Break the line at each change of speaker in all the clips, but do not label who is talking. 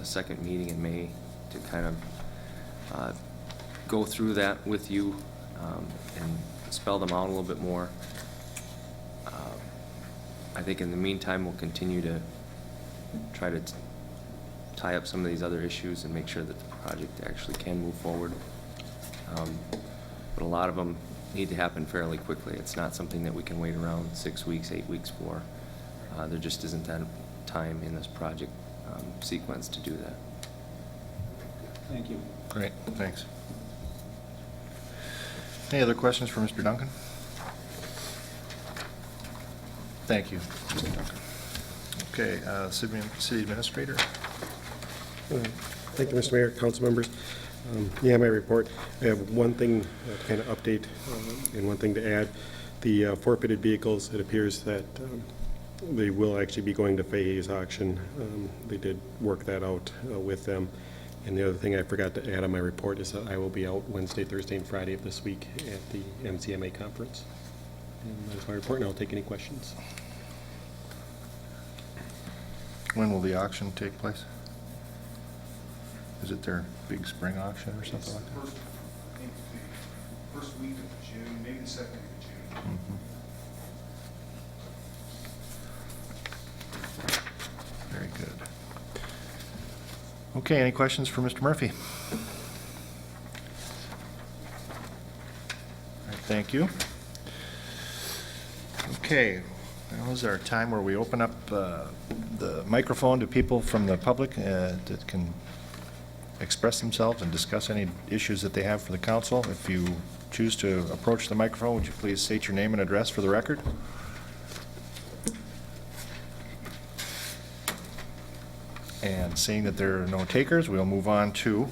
the second meeting in May to kind of go through that with you and spell them out a little bit more. I think in the meantime, we'll continue to try to tie up some of these other issues and make sure that the project actually can move forward. But a lot of them need to happen fairly quickly. It's not something that we can wait around 6 weeks, 8 weeks for. There just isn't that time in this project sequence to do that.
Thank you.
Great, thanks. Any other questions for Mr. Duncan? Thank you, Mr. Duncan. Okay, City Administrator.
Thank you, Mr. Mayor, council members. Yeah, my report. I have one thing to kind of update and one thing to add. The forfeited vehicles, it appears that they will actually be going to Fahey's auction. They did work that out with them. And the other thing I forgot to add on my report is that I will be out Wednesday, Thursday, and Friday of this week at the MCMA conference. And that's my report, and I'll take any questions.
When will the auction take place? Is it their big spring auction or something like that?
I think the first week of June, maybe the second week of June.
Very good. Okay, any questions for Mr. Murphy? All right, thank you. Okay, now is our time where we open up the microphone to people from the public that can express themselves and discuss any issues that they have for the council. If you choose to approach the microphone, would you please state your name and address for the record? And seeing that there are no takers, we'll move on to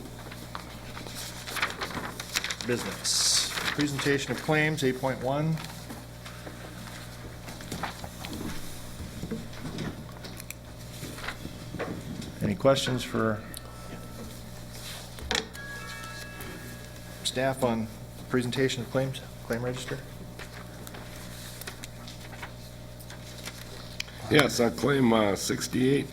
business. Presentation of claims, 8.1. Any questions for staff on presentation of claims, claim register?
Yes, on claim 68.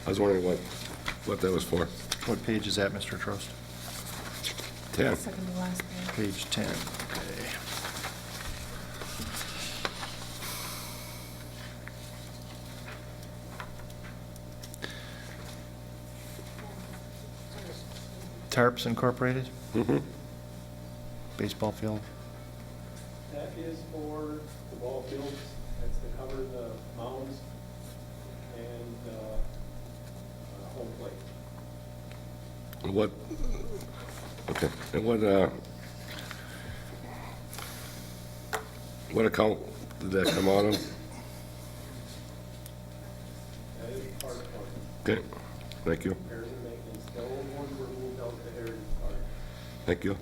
I was wondering what that was for.
What page is that, Mr. Trost?
10.
Second to last page.
Page 10, okay. Tarps Incorporated?
Mm-hmm.
Baseball field?
That is for the ball fields, that's to cover the mounds and home plate.
What? Okay. And what account did that come out of?
That is part of it.
Okay. Thank you.
Repairs and maintenance, the old ones were moved out to Heritage Park.
Thank you.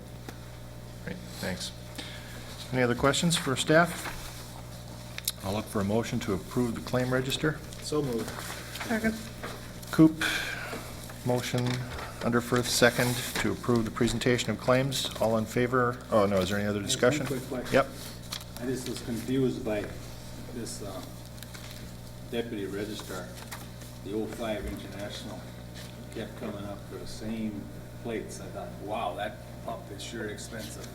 Great, thanks. Any other questions for staff? I'll look for a motion to approve the claim register.
So moved.
Second.
Coop, motion under Firth, second to approve the presentation of claims. All in favor? Oh, no, is there any other discussion?
One quick question.
Yep.
I just was confused by this deputy registrar. The 05 International kept coming up for the same plates. I thought, wow, that pump is sure expensive.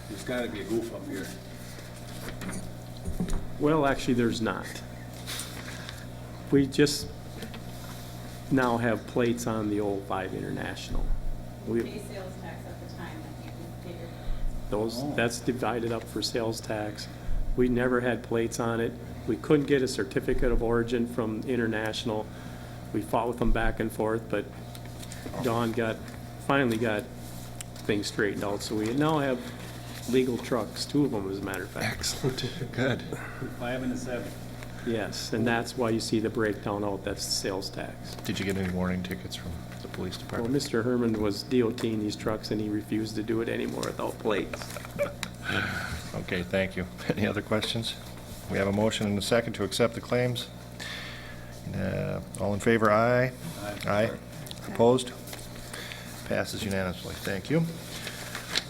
There's got to be a goof up here.
Well, actually, there's not. We just now have plates on the old 5 International. We,
Pay sales tax at the time that you figured.
that's divided up for sales tax. We never had plates on it. We couldn't get a certificate of origin from International. We fought with them back and forth, but Dawn finally got things straightened out. So we now have legal trucks, 2 of them as a matter of fact.
Excellent, good.
5 and a 7.
Yes, and that's why you see the breakdown out, that's the sales tax.
Did you get any warning tickets from the police
Well,
department?
Mr. Herman was DOTing these trucks and he refused to do it anymore without plates.
Okay, thank you. Any other questions? We have a motion and a second to accept the claims. All in favor, aye. Aye. Opposed? Passes unanimously. Thank you.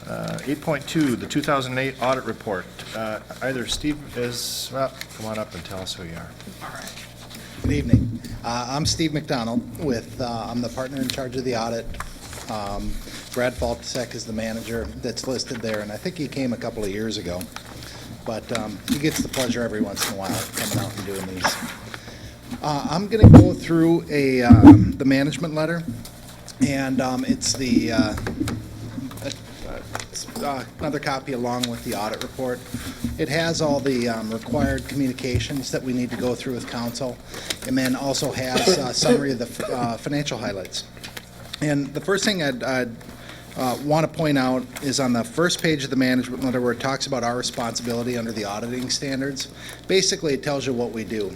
8.2, the 2008 audit report. Either Steve is, well, come on up and tell us who you are.
Good evening. I'm Steve McDonald with, I'm the partner in charge of the audit. Brad Falksek is the manager that's listed there, and I think he came a couple of years ago. But he gets the pleasure every once in a while coming out and doing these. I'm going to go through the management letter, and it's the another copy along with the audit report. It has all the required communications that we need to go through with council, and then also has a summary of the financial highlights. And the first thing I'd want to point out is on the first page of the management letter where it talks about our responsibility under the auditing standards. Basically, it tells you what we do.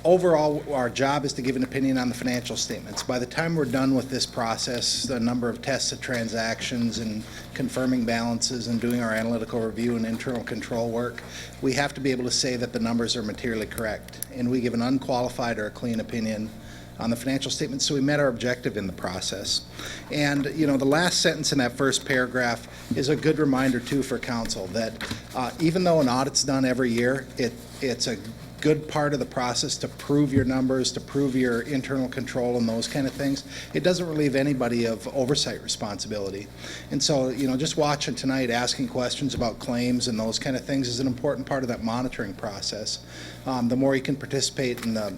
Overall, our job is to give an opinion on the financial statements. By the time we're done with this process, the number of tests of transactions and confirming balances and doing our analytical review and internal control work, we have to be able to say that the numbers are materially correct. And we give an unqualified or a clean opinion on the financial statements, so we met our objective in the process. And, you know, the last sentence in that first paragraph is a good reminder, too, for council that even though an audit's done every year, it's a good part of the process to prove your numbers, to prove your internal control and those kind of things. It doesn't relieve anybody of oversight responsibility. And so, you know, just watching tonight, asking questions about claims and those kind of things is an important part of that monitoring process. The more you can participate in the